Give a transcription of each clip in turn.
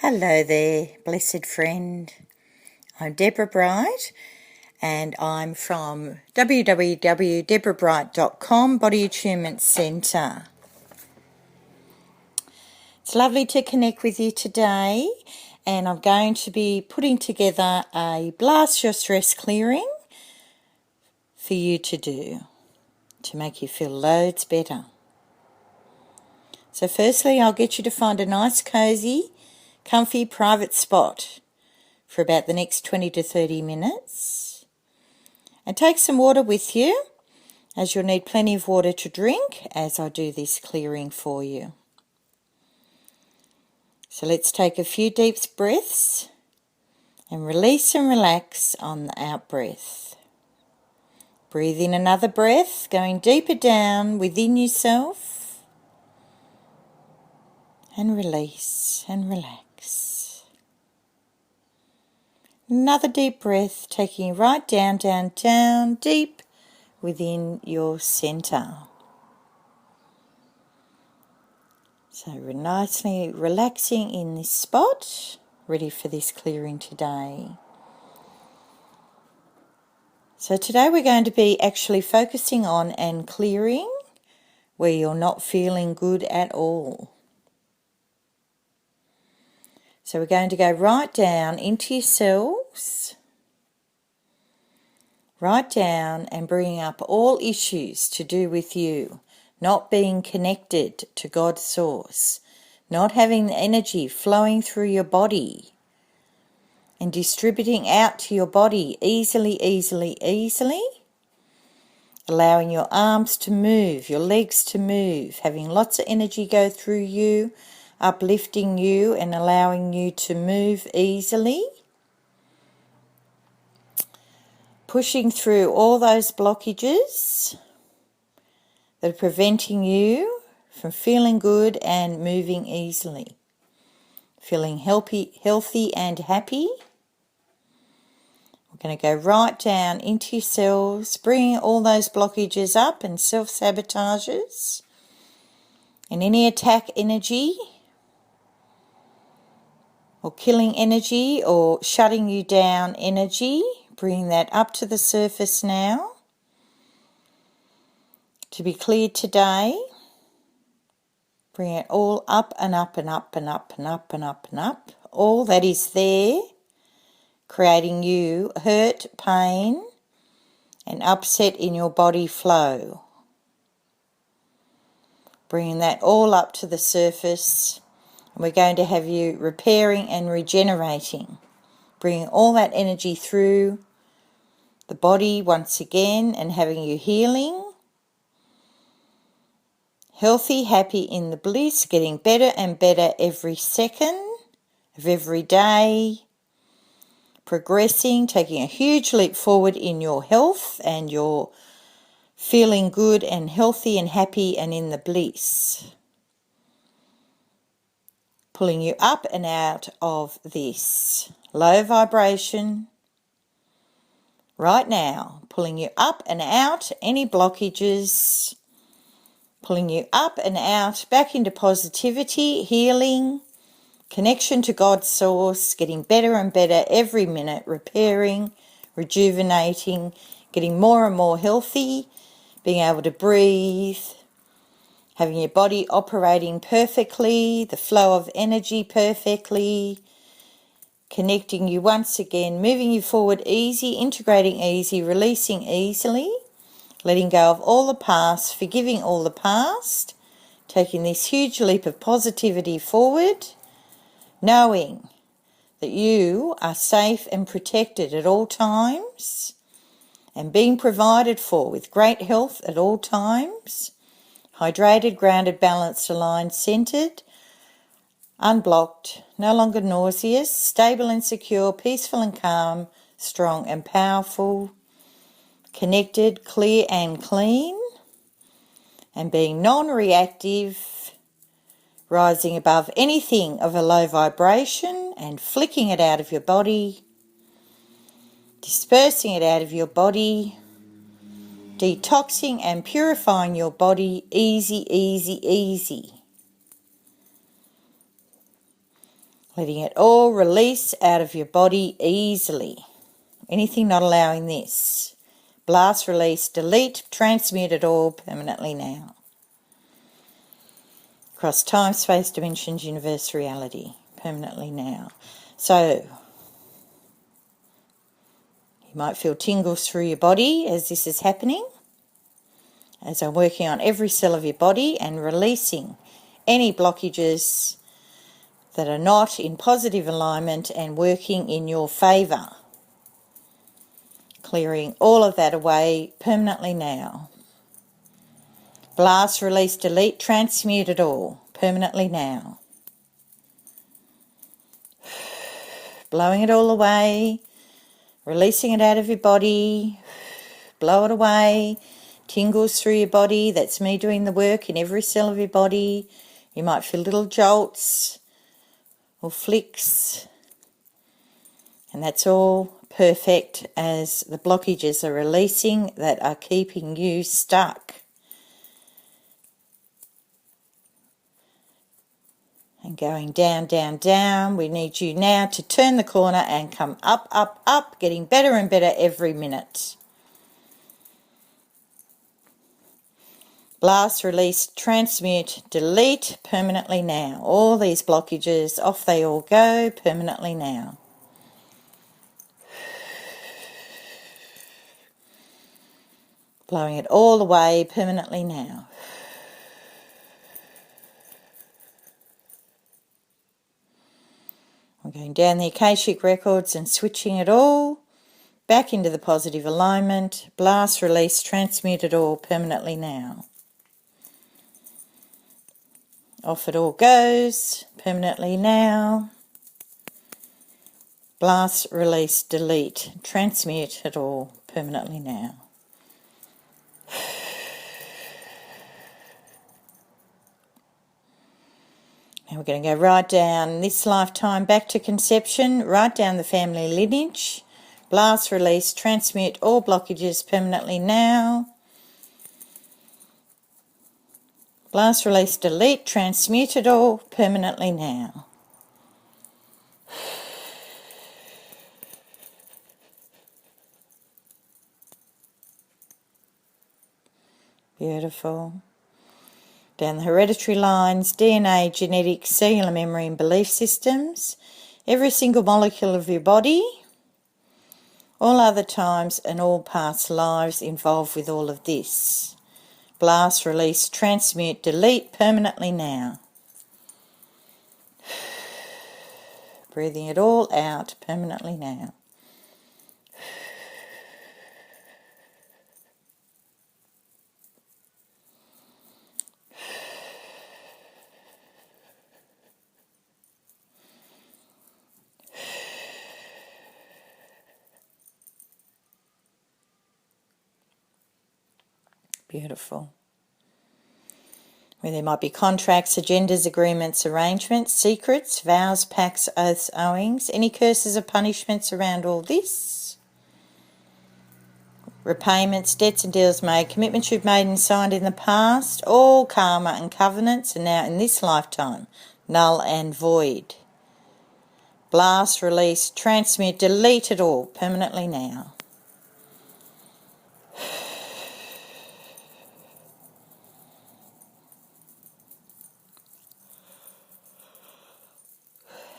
Hello there, blessed friend. I'm Debra Bright and I'm from www.debrabright.com, Body Attunement Centre. It's lovely to connect with you today, and I'm going to be putting together a Blast Your Stress clearing for you to do to make you feel loads better. So firstly, I'll get you to find a nice, cosy, comfy, private spot for about the next 20 to 30 minutes. And take some water with you, as you'll need plenty of water to drink as I do this clearing for you. So let's take a few deep breaths and release and relax on the out breath. Breathe in another breath, going deeper down within yourself. And release and relax. Another deep breath, taking you right down, down, down, deep within your centre. So we're nicely relaxing in this spot, ready for this clearing today. So today we're going to be actually focusing on and clearing where you're not feeling good at all. So we're going to go right down into yourselves, right down and bringing up all issues to do with you, not being connected to God's source, not having the energy flowing through your body and distributing out to your body easily, allowing your arms to move, your legs to move, having lots of energy go through you, uplifting you and allowing you to move easily, pushing through all those blockages that are preventing you from feeling good and moving easily, feeling healthy and happy. We're going to go right down into yourselves, bringing all those blockages up and self-sabotages and any attack energy or killing energy or shutting you down energy, bringing that up to the surface now to be cleared today. Bring it all up and up and up and up and up and up and up. All that is there, creating you hurt, pain and upset in your body flow. Bringing that all up to the surface. And we're going to have you repairing and regenerating, bringing all that energy through the body once again and having you healing, healthy, happy in the bliss, getting better and better every second of every day, progressing, taking a huge leap forward in your health and your feeling good and healthy and happy and in the bliss. Pulling you up and out of this low vibration right now, pulling you up and out, any blockages, pulling you up and out, back into positivity, healing, connection to God's source, getting better and better every minute, repairing, rejuvenating, getting more and more healthy, being able to breathe, having your body operating perfectly, the flow of energy perfectly, connecting you once again, moving you forward easy, integrating easy, releasing easily, letting go of all the past, forgiving all the past, taking this huge leap of positivity forward, knowing that you are safe and protected at all times and being provided for with great health at all times, hydrated, grounded, balanced, aligned, centered, unblocked, no longer nauseous, stable and secure, peaceful and calm, strong and powerful, connected, clear and clean, and being non-reactive, rising above anything of a low vibration and flicking it out of your body, dispersing it out of your body, detoxing and purifying your body, easy. Letting it all release out of your body easily. Anything not allowing this. Blast, release, delete, transmute it all permanently now. Across time, space, dimensions, universe, reality, permanently now. So, you might feel tingles through your body as this is happening, as I'm working on every cell of your body and releasing any blockages that are not in positive alignment and working in your favour. Clearing all of that away permanently now. Blast, release, delete, transmute it all permanently now. Blowing it all away, releasing it out of your body, blow it away, tingles through your body. That's me doing the work in every cell of your body. You might feel little jolts or flicks, and that's all perfect as the blockages are releasing that are keeping you stuck. And going down, down, down. We need you now to turn the corner and come up, up, up, getting better and better every minute. Blast, release, transmute, delete permanently now. All these blockages, off they all go permanently now. Blowing it all away permanently now. I'm going down the Akashic records and switching it all back into the positive alignment. Blast, release, transmute it all permanently now. Off it all goes permanently now. Blast, release, delete, transmute it all permanently now. Now we're going to go right down this lifetime back to conception, right down the family lineage. Blast, release, transmute all blockages permanently now. Blast, release, delete, transmute it all permanently now. Beautiful. Down the hereditary lines, DNA, genetics, cellular memory and belief systems, every single molecule of your body, all other times and all past lives involved with all of this. Blast, release, transmute, delete permanently now. Breathing it all out permanently now. Beautiful. Where there might be contracts, agendas, agreements, arrangements, secrets, vows, pacts, oaths, owings, any curses or punishments around all this. Repayments, debts and deals made, commitments you've made and signed in the past, all karma and covenants are now in this lifetime null and void. Blast, release, transmute, delete it all permanently now.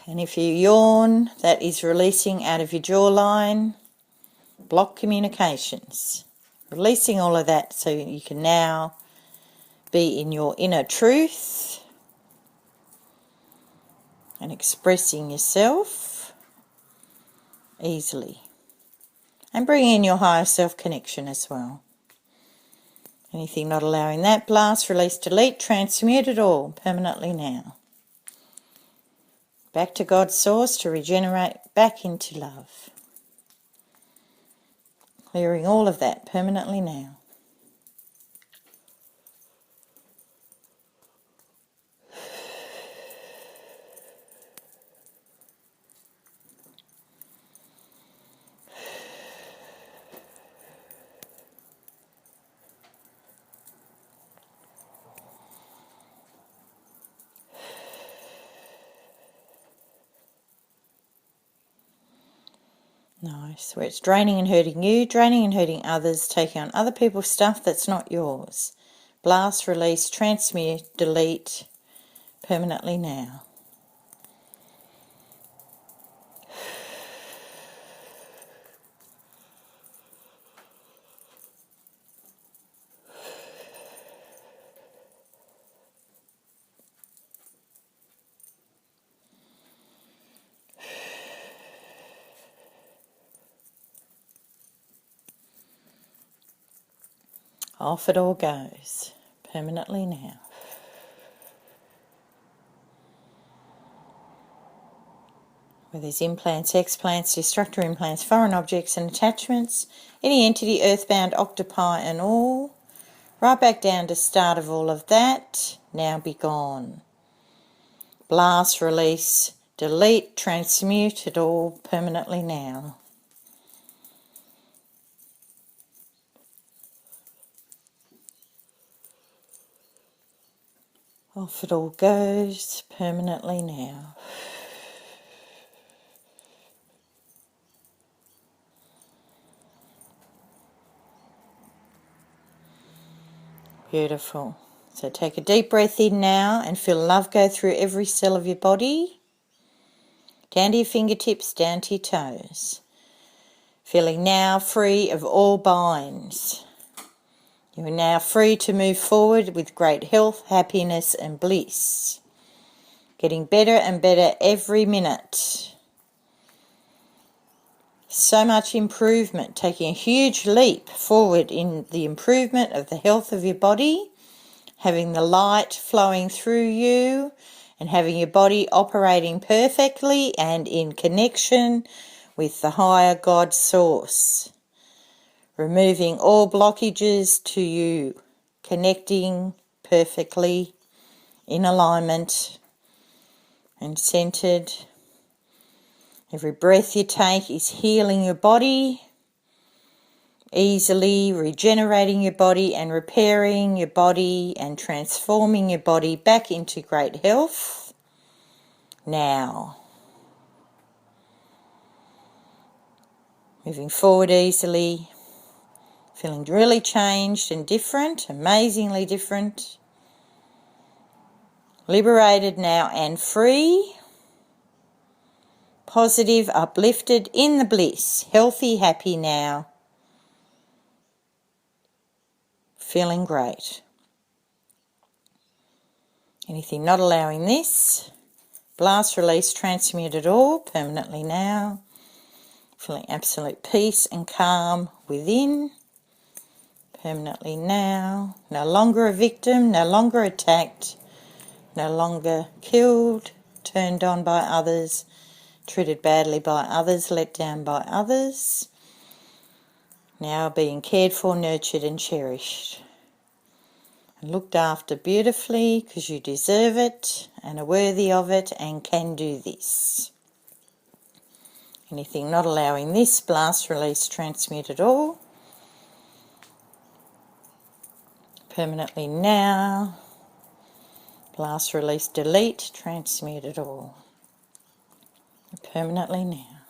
And if you yawn, that is releasing out of your jawline, block communications. Releasing all of that so you can now be in your inner truth and expressing yourself easily. And bringing in your higher self connection as well. Anything not allowing that, blast, release, delete, transmute it all permanently now. Back to God's source to regenerate back into love. Clearing all of that permanently now. Nice. Where it's draining and hurting you, draining and hurting others, taking on other people's stuff that's not yours. Blast, release, transmute, delete permanently now. Off it all goes, permanently now. Where there's implants, explants, destructor implants, foreign objects and attachments, any entity, earthbound, octopi and all, right back down to start of all of that, now be gone. Blast, release, delete, transmute it all permanently now. Off it all goes, permanently now. Beautiful. So take a deep breath in now and feel love go through every cell of your body, down to your fingertips, down to your toes. Feeling now free of all binds. You are now free to move forward with great health, happiness and bliss. Getting better and better every minute. So much improvement, taking a huge leap forward in the improvement of the health of your body, having the light flowing through you and having your body operating perfectly and in connection with the higher God source. Removing all blockages to you, connecting perfectly in alignment and centered. Every breath you take is healing your body, easily regenerating your body and repairing your body and transforming your body back into great health. Now, moving forward easily, feeling really changed and different, amazingly different. Liberated now and free. Positive, uplifted, in the bliss. Healthy, happy now. Feeling great. Anything not allowing this, blast, release, transmute it all permanently now. Feeling absolute peace and calm within. Permanently now. No longer a victim, no longer attacked, no longer killed, turned on by others, treated badly by others, let down by others. Now being cared for, nurtured and cherished. And looked after beautifully because you deserve it and are worthy of it and can do this. Anything not allowing this, blast, release, transmute it all. Permanently now. Blast, release, delete, transmute it all. Permanently now.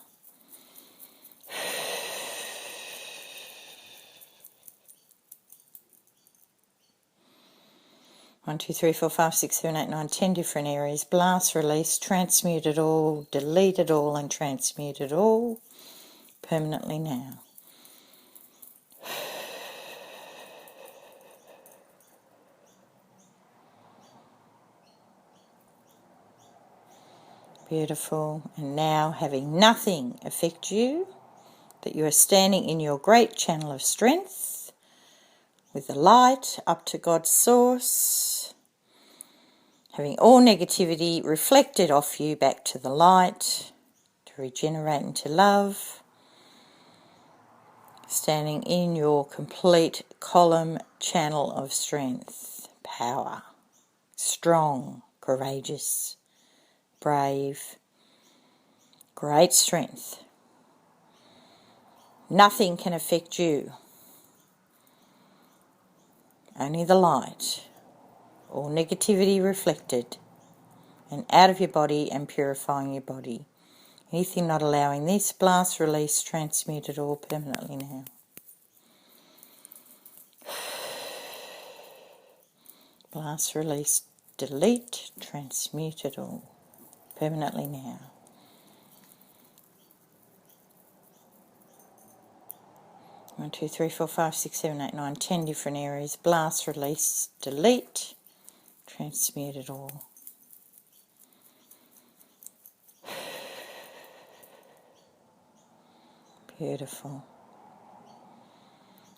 1, 2, 3, 4, 5, 6, 7, 8, 9, 10 different areas. Blast, release, transmute it all, delete it all and transmute it all permanently now. Beautiful. And now having nothing affect you, that you are standing in your great channel of strength with the light up to God's source, having all negativity reflected off you back to the light to regenerate into love, standing in your complete column channel of strength, power, strong, courageous, brave, great strength. Nothing can affect you. Only the light. All negativity reflected and out of your body and purifying your body. Anything not allowing this, blast, release, transmute it all permanently now. Blast, release, delete, transmute it all permanently now. One, two, three, four, five, 6, 7, 8, 9, 10 different areas. Blast, release, delete, transmute it all. Beautiful.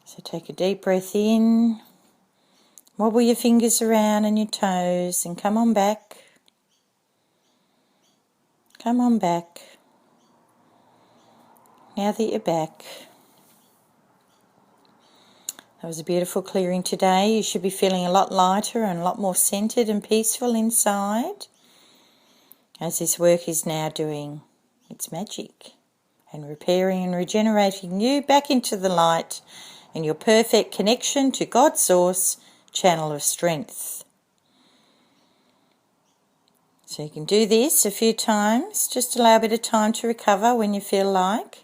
So take a deep breath in, wobble your fingers around and your toes and come on back. Come on back. Now that you're back. That was a beautiful clearing today. You should be feeling a lot lighter and a lot more centered and peaceful inside as this work is now doing its magic and repairing and regenerating you back into the light and your perfect connection to God's source channel of strength. So you can do this a few times. Just allow a bit of time to recover when you feel like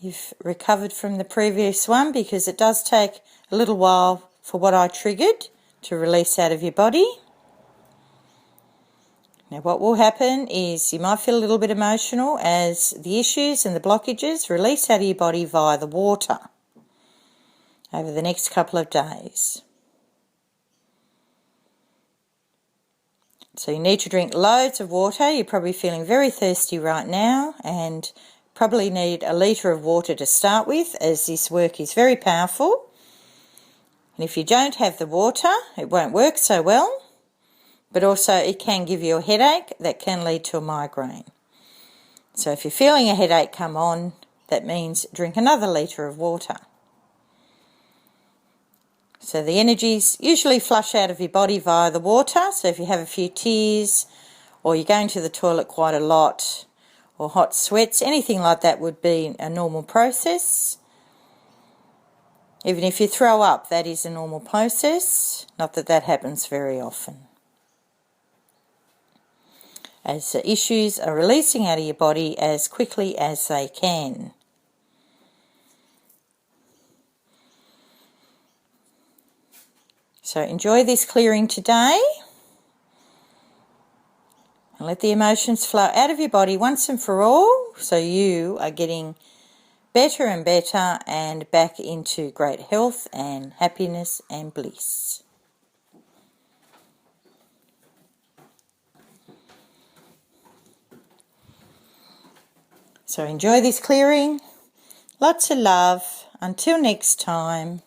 you've recovered from the previous one, because it does take a little while for what I triggered to release out of your body. Now what will happen is you might feel a little bit emotional as the issues and the blockages release out of your body via the water over the next couple of days. So you need to drink loads of water. You're probably feeling very thirsty right now and probably need a litre of water to start with, as this work is very powerful. And if you don't have the water, it won't work so well. But also it can give you a headache that can lead to a migraine. So if you're feeling a headache come on, that means drink another litre of water. So the energies usually flush out of your body via the water. So if you have a few tears, or you're going to the toilet quite a lot, or hot sweats, anything like that would be a normal process. Even if you throw up, that is a normal process. Not that that happens very often, as the issues are releasing out of your body as quickly as they can. So enjoy this clearing today and let the emotions flow out of your body once and for all, so you are getting better and better and back into great health and happiness and bliss. So enjoy this clearing. Lots of love. Until next time.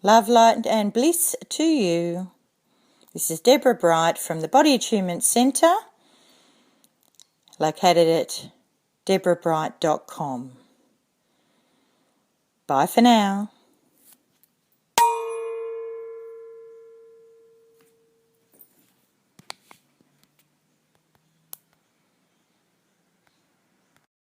Love, light and bliss to you. This is Debra Bright from the Body Attunement Centre, located at debrabright.com. Bye for now.